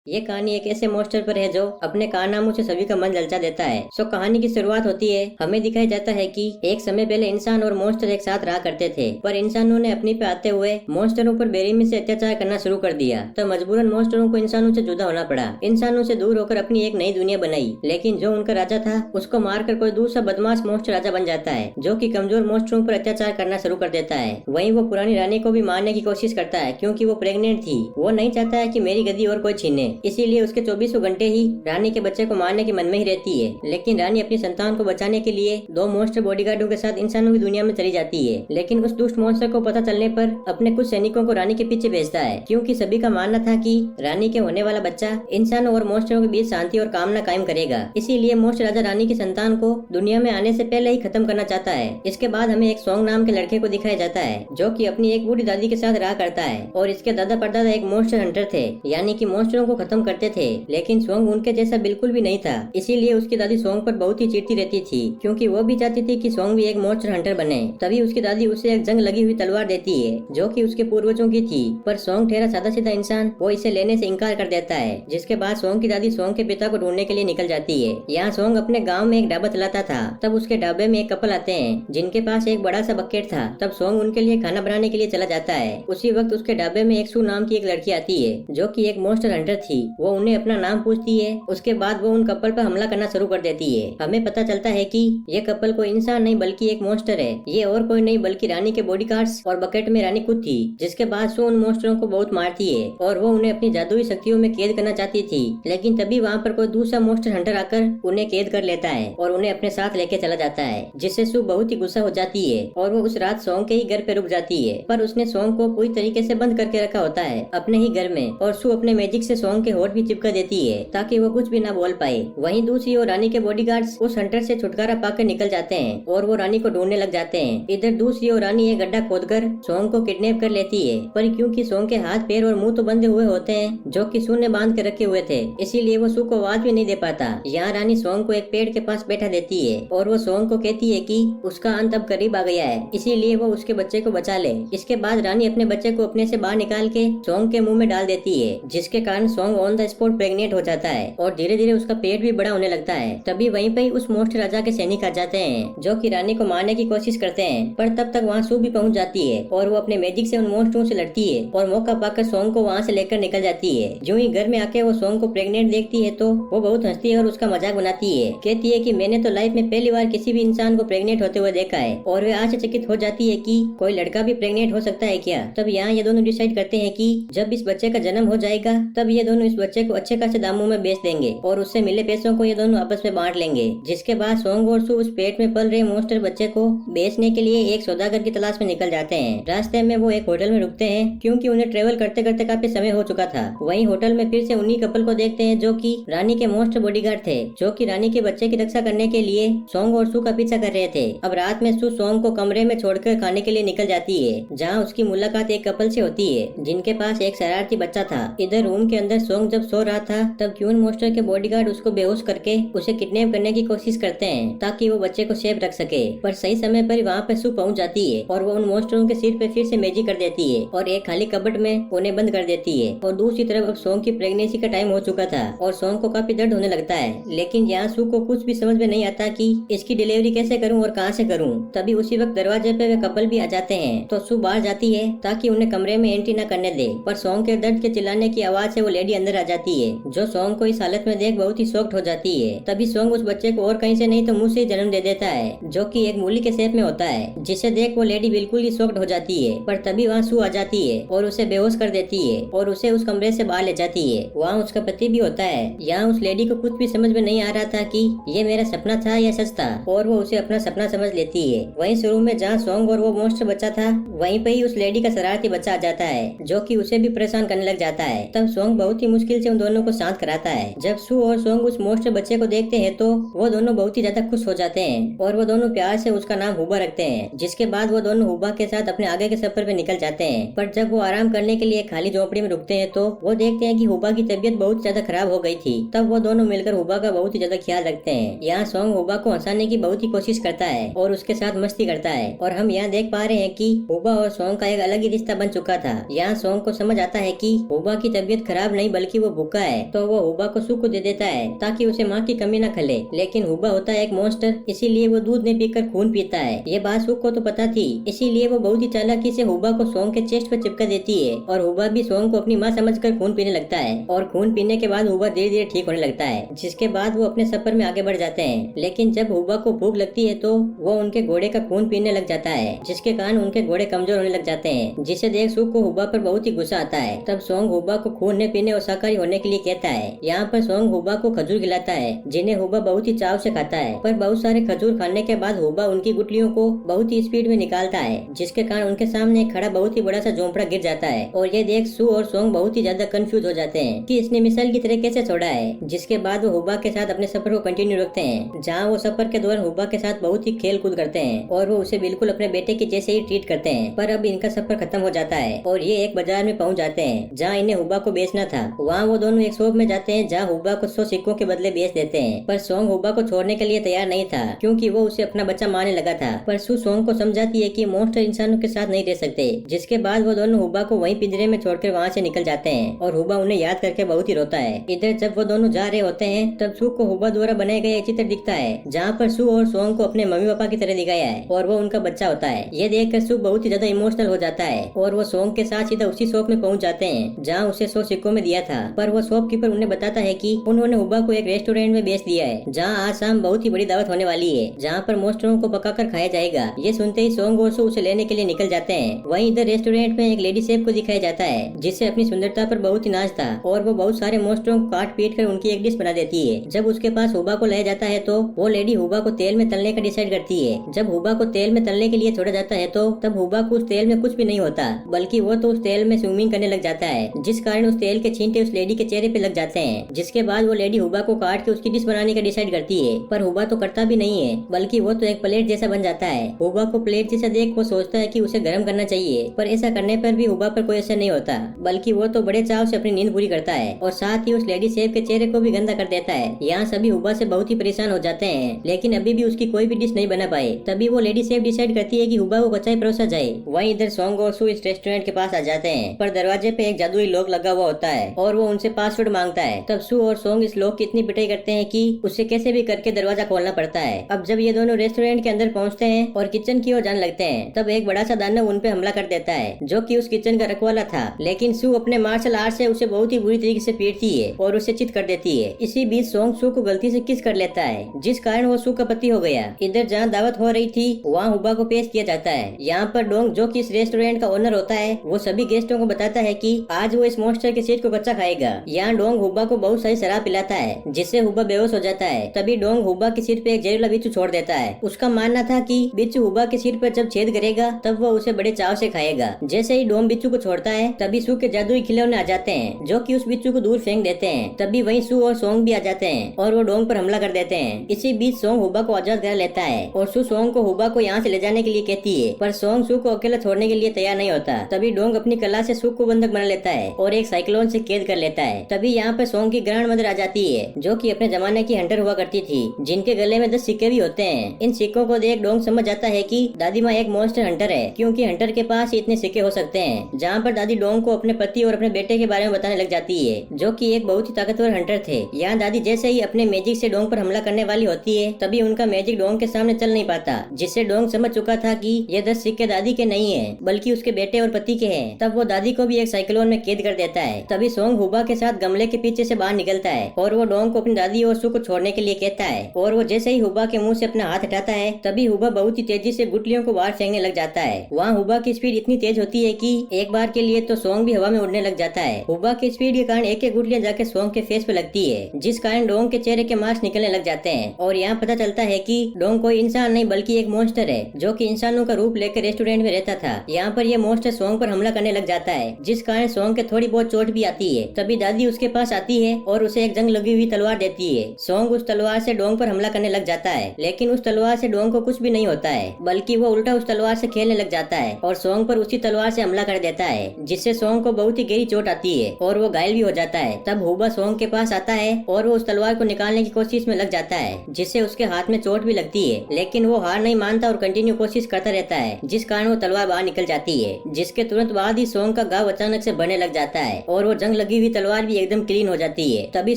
ये कहानी एक ऐसे मॉन्स्टर पर है जो अपने कारनामों से सभी का मन ललचा देता है। सो कहानी की शुरुआत होती है, हमें दिखाया जाता है कि एक समय पहले इंसान और मॉन्स्टर एक साथ रहा करते थे, पर इंसानों ने अपनी पे आते हुए मॉन्स्टरों पर बेरहमी से अत्याचार करना शुरू कर दिया। तो मजबूरन मॉन्स्टरों को इंसानों से जुदा होना पड़ा। इंसानों से दूर होकर अपनी एक नई दुनिया बनाई, लेकिन जो उनका राजा था उसको मारकर कोई दूसरा बदमाश मॉन्स्टर राजा बन जाता है, जो कि कमजोर मॉन्स्टरों पर अत्याचार करना शुरू कर देता है। वहीं वो पुरानी रानी को भी मारने की कोशिश करता है, क्योंकि वो प्रेग्नेंट थी। वो नहीं चाहता है कि मेरी गद्दी और कोई छीने, इसीलिए उसके 24 घंटे ही रानी के बच्चे को मारने के मन में ही रहती है। लेकिन रानी अपनी संतान को बचाने के लिए दो मॉन्स्टर बॉडीगार्डों के साथ इंसानों की दुनिया में चली जाती है। लेकिन उस दुष्ट मॉन्स्टर को पता चलने पर अपने कुछ सैनिकों को रानी के पीछे भेजता है, क्योंकि सभी का मानना था कि रानी के होने वाला बच्चा इंसानों और मॉन्स्टरों के बीच शांति और कामना कायम करेगा। इसीलिए मॉन्स्टर राजा रानी की संतान को दुनिया में आने से पहले ही खत्म करना चाहता है। इसके बाद हमें एक सोंग नाम के लड़के को दिखाया जाता है, जो कि अपनी एक बूढ़ी दादी के साथ रहा करता है, और इसके दादा परदादा एक मॉन्स्टर हंटर थे, यानी कि मॉन्स्टरों को खत्म करते थे। लेकिन सोंग उनके जैसा बिल्कुल भी नहीं था, इसीलिए उसकी दादी सोंग पर बहुत ही चिढ़ती रहती थी, क्योंकि वो भी चाहती थी कि सोंग भी एक मॉन्स्टर हंटर बने। तभी उसकी दादी उसे एक जंग लगी हुई तलवार देती है, जो कि उसके पूर्वजों की थी, पर सोंग ठहरा सादा सीधा इंसान, वो इसे लेने से इनकार कर देता है। जिसके बाद सोंग की दादी सोंग के पिता को ढूंढने के लिए निकल जाती है। यहाँ सोंग अपने गाँव में एक ढाबा चलाता था। तब उसके ढाबे में एक कपल आते हैं, जिनके पास एक बड़ा सा बकेट था। तब सोंग उनके लिए खाना बनाने के लिए चला जाता है। उसी वक्त उसके ढाबे में एक सू नाम की एक लड़की आती है, जो कि एक मॉन्स्टर हंटर थी। वो उन्हें अपना नाम पूछती है। उसके बाद वो उन कपल पर हमला करना शुरू कर देती है। हमें पता चलता है कि ये कपल कोई इंसान नहीं बल्कि एक मॉन्स्टर है। ये और कोई नहीं बल्कि रानी के बॉडीगार्ड्स और बकेट में रानी खुद थी। जिसके बाद सो उन मॉन्स्टरों को बहुत मारती है और वो उन्हें अपनी जादुई शक्तियों में कैद करना चाहती थी। लेकिन तभी वहाँ पर कोई दूसरा मॉन्स्टर हंटर आकर उन्हें कैद कर लेता है और उन्हें अपने साथ लेके चला जाता है, जिससे सू बहुत ही गुस्सा हो जाती है और वो उस रात सोंग के ही घर पे रुक जाती है। पर उसने सोंग को पूरी तरीके से बंद करके रखा होता है अपने ही घर में, और सू अपने मैजिक से सोंग के होठ भी चिपका देती है ताकि वो कुछ भी ना बोल पाए। वहीं दूसरी ओर रानी के बॉडीगार्ड्स उस हंटर से छुटकारा पाकर निकल जाते हैं और वो रानी को ढूंढने लग जाते हैं। इधर दूसरी ओर रानी एक गड्ढा खोदकर सोंग को किडनैप कर लेती है, पर क्योंकि सोंग के हाथ पैर और मुंह तो बंधे हुए होते हैं, जो कि सू ने बांध के रखे हुए थे, इसीलिए वो सू को आवाज भी नहीं दे पाता। यहाँ रानी सोंग को एक पेड़ के पास बैठा देती है और वो सोंग को कहती है कि उसका अंत अब करीब आ गया है, इसीलिए वो उसके बच्चे को बचा ले। इसके बाद रानी अपने बच्चे को अपने से बाहर निकाल के सोंग के मुंह में डाल देती है, जिसके कारण song on the spot pregnant हो जाता है और धीरे धीरे उसका पेट भी बड़ा होने लगता है। तभी वहीं पे उस मॉन्स्टर राजा के सैनिक आ जाते हैं, जो कि रानी को मारने की कोशिश करते हैं, पर तब तक वहाँ सू भी पहुँच जाती है और वो अपने मैजिक से उन मॉन्स्टरों से लड़ती है और मौका पाकर सोंग को वहाँ से लेकर निकल जाती है। जो ही घर में आके वो सोंग को प्रेग्नेंट देखती है तो वो बहुत हंसती है और उसका मजाक बनाती है। कहती है कि मैंने तो लाइफ में पहली बार किसी भी इंसान को प्रेग्नेंट होते हुए देखा है, और वे आश्चर्यचकित हो जाती है कि कोई लड़का भी प्रेग्नेंट हो सकता है क्या। तब यहाँ ये दोनों डिसाइड करते हैं कि जब इस बच्चे का जन्म हो जाएगा तब ये दोनों इस बच्चे को अच्छे खासे दामों में बेच देंगे और उससे मिले पैसों को ये दोनों आपस में बांट लेंगे। जिसके बाद सोंग और सू उस पेट में पल रहे मॉन्स्टर बच्चे को बेचने के लिए एक सौदागर की तलाश में निकल जाते हैं। रास्ते में वो एक होटल में रुकते हैं, क्योंकि उन्हें ट्रेवल करते करते काफी समय हो चुका था। वहीं होटल में फिर से उन्हीं कपल को देखते हैं, जो कि रानी के मॉन्स्टर बॉडीगार्ड थे, जो कि रानी के बच्चे की रक्षा करने के लिए सोंग और सू का पीछा कर रहे थे। अब रात में सू सोंग को कमरे में छोड़कर खाने के लिए निकल जाती है, जहाँ उसकी मुलाकात एक कपल से होती है, जिनके पास एक शरारती बच्चा था। इधर रूम के अंदर सोंग जब सो रहा था तब क्यून मॉन्स्टर के बॉडीगार्ड उसको बेहोश करके उसे किडनैप करने की कोशिश करते हैं, ताकि वो बच्चे को सेफ रख सके। पर सही समय पर वहाँ पे सू पहुँच जाती है और वो उन मॉन्स्टरों के सिर पे फिर से मैजिक कर देती है और एक खाली कबट में उन्हें बंद कर देती है। और दूसरी तरफ अब सोंग की प्रेगनेंसी का टाइम हो चुका था और सोंग को काफी दर्द होने लगता है, लेकिन यहाँ सू को कुछ भी समझ में नहीं आता कि इसकी डिलीवरी कैसे करूँ और कहाँ से करूँ। तभी उसी वक्त दरवाजे पे वे कपल भी आ जाते हैं, तो सू बाहर जाती है ताकि उन्हें कमरे में एंट्री न करने दे। पर सोंग के दर्द के चिल्लाने की आवाज से वो लेडी अंदर आ जाती है, जो सोंग को इस हालत में देख बहुत ही शॉक्ड हो जाती है। तभी सोंग उस बच्चे को और कहीं से नहीं तो मुंह से जन्म दे देता है, जो कि एक मूली के शेप में होता है, जिसे देख वो लेडी बिल्कुल ही शॉक्ड हो जाती है। पर तभी वहाँ सू आ जाती है और उसे बेहोश कर देती है और उसे उस कमरे से बाहर ले जाती है। वहाँ उसका पति भी होता है। यहाँ उस लेडी को कुछ भी समझ में नहीं आ रहा था कि ये मेरा सपना था या सच था, और वो उसे अपना सपना समझ लेती है। वहीं शुरू में जहाँ सोंग और वो मॉन्स्टर बच्चा था, वहीं पे ही उस लेडी का शरारती बच्चा आ जाता है, जो कि उसे भी परेशान करने लग जाता है। तब सोंग बहुत ही मुश्किल से उन दोनों को शांत कराता है। जब सू और सोंग उस मॉन्स्टर बच्चे को देखते हैं तो वो दोनों बहुत ही ज्यादा खुश हो जाते हैं और वो दोनों प्यार से उसका नाम हुबा रखते हैं। जिसके बाद वो दोनों हुबा के साथ अपने आगे के सफर पे निकल जाते हैं। पर जब वो आराम करने के लिए खाली झोपड़ी में रुकते हैं तो वो देखते हैं कि हुबा की तबीयत बहुत ज्यादा खराब हो गई थी। तब वो दोनों मिलकर हुबा का बहुत ही ज्यादा ख्याल रखते हैं। यहाँ सोंग हुबा को हंसाने की बहुत ही कोशिश करता है और उसके साथ मस्ती करता है, और हम यहाँ देख पा रहे हैं कि हुबा और सोंग का एक अलग ही रिश्ता बन चुका था। यहाँ सोंग को समझ आता है कि हुबा की तबीयत खराब नहीं बल्कि वो भूखा है, तो वो हुबा को सू को दे देता है ताकि उसे माँ की कमी न खले। लेकिन हुबा होता है एक मॉन्स्टर, इसीलिए वो दूध नहीं पीकर खून पीता है। ये बात सू को तो पता थी, इसीलिए वो बहुत ही चालाकी से हुबा को सोंग के चेस्ट पर चिपका देती है और हुबा भी सोंग को अपनी माँ समझकर खून पीने लगता है। और खून पीने के बाद हुबा धीरे धीरे ठीक होने लगता है, जिसके बाद वो अपने सफर में आगे बढ़ जाते हैं। लेकिन जब हुबा को भूख लगती है तो वो उनके घोड़े का खून पीने लग जाता है, जिसके कारण उनके घोड़े कमजोर होने लग जाते हैं, जिसे देख सू को हुबा पर बहुत ही गुस्सा आता है। तब सोंग हुबा को खून न पीने और शाकाहारी होने के लिए कहता है। यहाँ पर सोंग हुबा को खजूर खिलाता है, जिन्हें हुबा बहुत ही चाव से खाता है। पर बहुत सारे खजूर खाने के बाद हुबा उनकी गुटलियों को बहुत ही स्पीड में निकालता है, जिसके कारण उनके सामने खड़ा बहुत ही बड़ा सा झोंपड़ा गिर जाता है। और ये देख सू और सोंग बहुत ही ज्यादा कंफ्यूज हो जाते हैं कि इसने मिसाइल की तरह कैसे छोड़ा है। जिसके बाद वो हुबा के साथ अपने सफर को कंटिन्यू रखते हैं, जहाँ वो सफर के दौरान हुबा के साथ बहुत ही खेल कूद करते हैं और वो उसे बिल्कुल अपने बेटे के जैसे ही ट्रीट करते हैं। पर अब इनका सफर खत्म हो जाता है और ये एक बाजार में पहुंच जाते हैं, जहाँ इन्हें हुबा को बेचना था। वहाँ वो दोनों एक शॉप में जाते हैं, जहाँ हुबा को 100 सिक्कों के बदले बेच देते हैं। पर सोंग हुबा को छोड़ने के लिए तैयार नहीं था, क्योंकि वो उसे अपना बच्चा मानने लगा था। पर सू सोंग को समझाती है कि मॉन्स्टर इंसानों के साथ नहीं रह सकते। जिसके बाद वो दोनों हुबा को वहीं पिंजरे में छोड़कर वहाँ से निकल जाते हैं और हुबा उन्हें याद करके बहुत ही रोता है। इधर जब वो दोनों जा रहे होते हैं तब सू को हुबा द्वारा बनाए गए एक चित्र दिखता है, जहाँ पर सू और सोंग को अपने मम्मी पापा की तरह दिखाया है और वो उनका बच्चा होता है। ये देखकर सू बहुत ही ज्यादा इमोशनल हो जाता है और वो सोंग के साथ सीधा उसी शॉप में पहुंच जाते हैं, जहाँ उसे 100 सिक्कों में दिया था। पर वो शॉपकीपर उन्हें बताता है कि उन्होंने हुबा को एक रेस्टोरेंट में बेच दिया है, जहाँ आज शाम बहुत ही बड़ी दावत होने वाली है, जहाँ पर मॉन्स्टरों को पकाकर खाया जाएगा। ये सुनते ही सोंग और सू उसे लेने के लिए निकल जाते हैं। वहीं इधर रेस्टोरेंट में एक लेडी शेफ को दिखाया जाता है, जिससे अपनी सुंदरता पर बहुत ही नाज था और वो बहुत सारे मॉन्स्टरों को काट पीट कर उनकी एक डिश बना देती है। जब उसके पास हुबा को लाया जाता है तो वो लेडी हुबा को तेल में तलने का डिसाइड करती है। जब हुबा को तेल में तलने के लिए छोड़ा जाता है तो तब हुबा को उस तेल में कुछ भी नहीं होता, बल्कि वो तो उस तेल में स्विमिंग करने लग जाता है, जिस कारण उस तेल के छींटे उस लेडी के चेहरे पे लग जाते हैं। जिसके बाद वो लेडी हुबा को काट के उसकी डिश बनाने का डिसाइड करती है। पर हुबा तो करता भी नहीं है, बल्कि वो तो एक प्लेट जैसा बन जाता है। हुबा को प्लेट जैसा देख वो सोचता है कि उसे गर्म करना चाहिए, पर ऐसा करने पर भी हुबा पर कोई असर नहीं होता, बल्कि वो तो बड़े चाव से अपनी नींद पूरी करता है और साथ ही उस लेडी शेफ के चेहरे को भी गंदा कर देता है। यहाँ सभी हुबा से बहुत ही परेशान हो जाते हैं, लेकिन अभी भी उसकी कोई भी डिश नहीं बना पाए। तभी वो लेडी शेफ डिसाइड करती है कि हुबा को कच्चा ही परोसा जाए। वहीं इधर सोंग और सू इस रेस्टोरेंट के पास आ जाते हैं, पर दरवाजे पे एक जादुई लॉक लगा हुआ होता है और वो उनसे पासवर्ड मांगता है। तब सू और सोंग इस लॉक की इतनी पिटाई करते हैं कि उसे कैसे भी करके दरवाजा खोलना पड़ता है। अब जब ये दोनों रेस्टोरेंट के अंदर पहुंचते हैं और किचन की ओर जाने लगते हैं, तब एक बड़ा सा दानव उन पे हमला कर देता है, जो कि उस किचन का रखवाला था। लेकिन सू अपने मार्शल आर्ट से उसे बहुत ही बुरी तरीके से पीटती है और उसे चित कर देती है। इसी बीच सोंग सू को गलती से किस कर लेता है, जिस कारण वो सू का पति हो गया। इधर जहाँ दावत हो रही थी वहाँ हुबा को पेश किया जाता है। यहाँ पर डोंग, जो कि इस रेस्टोरेंट का ओनर होता है, वो सभी गेस्टों को बताता है कि आज वो इस मॉन्स्टर के सीट को कच्चा खाएगा। यहाँ डोंग हुबा को बहुत सारी शराब पिलाता है, जिससे हुबा बेहोश हो जाता है। तभी डोंग हुबा की सिर पे एक जहरीला बिच्छू छोड़ देता है। उसका मानना था कि बिच्छू हुबा के सिर पर जब छेद करेगा तब वो उसे बड़े चाव से खाएगा। जैसे ही डोंग बिच्छू को छोड़ता है तभी सू के जादुई खिलौने आ जाते हैं, जो कि उस बिच्छू को दूर फेंक देते हैं। तभी वहीं सू और सोंग भी आ जाते हैं और वो डोंग पर हमला कर देते हैं। इसी बीच सोंग हुबा को आजाद कर लेता है और सू सोंग को हुबा को यहाँ से ले जाने के लिए कहती है, पर सोंग सू को अकेला छोड़ने के लिए तैयार नहीं होता। तभी डोंग अपनी कला से सू को बंधक बना लेता है और एक साइक्लोन से कैद कर लेता है। तभी यहाँ पर सोंग की ग्रैंड मदर आ जाती है, जो कि अपने जमाने की हंटर हुआ करती थी, जिनके गले में 10 सिक्के भी होते हैं। इन सिक्कों को देख डोंग समझ जाता है कि दादी माँ एक मॉन्स्टर हंटर है, क्योंकि हंटर के पास इतने सिक्के हो सकते हैं। जहाँ पर दादी डोंग को अपने पति और अपने बेटे के बारे में बताने लग जाती है, जो कि एक बहुत ही ताकतवर हंटर थे। यहाँ दादी जैसे ही अपने मैजिक से डोंग पर हमला करने वाली होती है, तभी उनका मैजिक डोंग के सामने चल नहीं पाता, जिससे डोंग समझ चुका था कि ये 10 सिक्के दादी के नहीं है, बल्कि उसके बेटे और पति के हैं। तब वो दादी को भी एक साइक्लोन में कैद कर देता है। तभी सोंग हुबा के साथ गमले के पीछे से बाहर निकलता है और वो डोंग को अपनी दादी और सू को छोड़ने के लिए कहता है। और वो जैसे ही हुबा के मुंह से अपना हाथ हटाता है, तभी हुबा बहुत ही तेजी से गुटलियों को बाहर फेंकने लग जाता है। वहाँ हुबा की स्पीड इतनी तेज होती है कि एक बार के लिए तो सोंग भी हवा में उड़ने लग जाता है। हुबा की स्पीड के कारण एक एक गुटलियां जाके सोंग के फेस पे लगती है, जिस कारण डोंग के चेहरे के मांस निकलने लग जाते हैं। और यहाँ पता चलता है कि डोंग कोई इंसान नहीं बल्कि एक मॉन्स्टर है, जो कि इंसानों का रूप लेकर रेस्टोरेंट में रहता था। यहाँ पर ये मॉन्स्टर सोंग पर हमला करने लग जाता है, जिस कारण सोंग के थोड़ी बहुत चोट भी आती है। तभी दादी उसके पास आती है और उसे एक जंग लगी हुई तलवार देती है। सोंग उस तलवार से डोंग पर हमला करने लग जाता है, लेकिन उस तलवार से डोंग को कुछ भी नहीं होता है, बल्कि वो उल्टा उस तलवार से खेलने लग जाता है और सोंग पर उसी तलवार से हमला कर देता है, जिससे सोंग को बहुत ही गहरी चोट आती है और वो घायल भी हो जाता है। तब हुबा सोंग के पास आता है और वो उस तलवार को निकालने की कोशिश में लग जाता है, जिससे उसके हाथ में चोट भी लगती है, लेकिन वो हार नहीं मानता और कंटिन्यू कोशिश करता रहता है, जिस कारण वो तलवार बाहर निकल जाती है। जिसके तुरंत बाद ही सोंग का घाव अचानक से बढ़ने लग जाता है और वो जंग लगी हुई तलवार भी एकदम क्लीन हो जाती है। तभी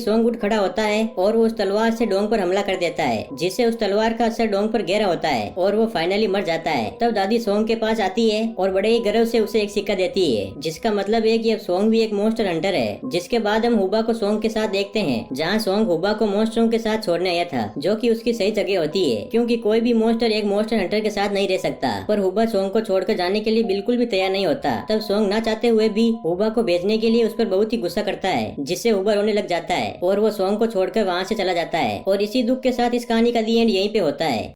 सोंग उठ खड़ा होता है और वो उस तलवार से डोंग पर हमला कर देता है, जिससे उस तलवार का असर डोंग पर गहरा होता है और वो फाइनली मर जाता है। तब दादी सोंग के पास आती है और बड़े ही गर्व से उसे एक सिक्का देती है, जिसका मतलब है कि अब सोंग भी एक मॉन्स्टर हंटर है। जिसके बाद हम हुबा को सोंग के साथ देखते हैं, जहाँ सोंग हुबा को मॉन्स्टरों के साथ छोड़ने आया था, जो कि उसकी सही जगह होती है, क्योंकि कोई भी मॉन्स्टर एक मॉन्स्टर हंटर के साथ नहीं रह सकता। पर हुबा सोंग को छोड़कर जाने के लिए बिल्कुल भी तैयार नहीं होता। तब सोंग ना चाहते हुए भी हुबा को भेजने के लिए उस पर बहुत ही गुस्सा करता है, जिससे हुबा रोने लग जाता है और वो सोंग को छोड़कर वहाँ से चला जाता है। और इसी दुख के साथ इस कहानी का दी एंड यहीं पे होता है।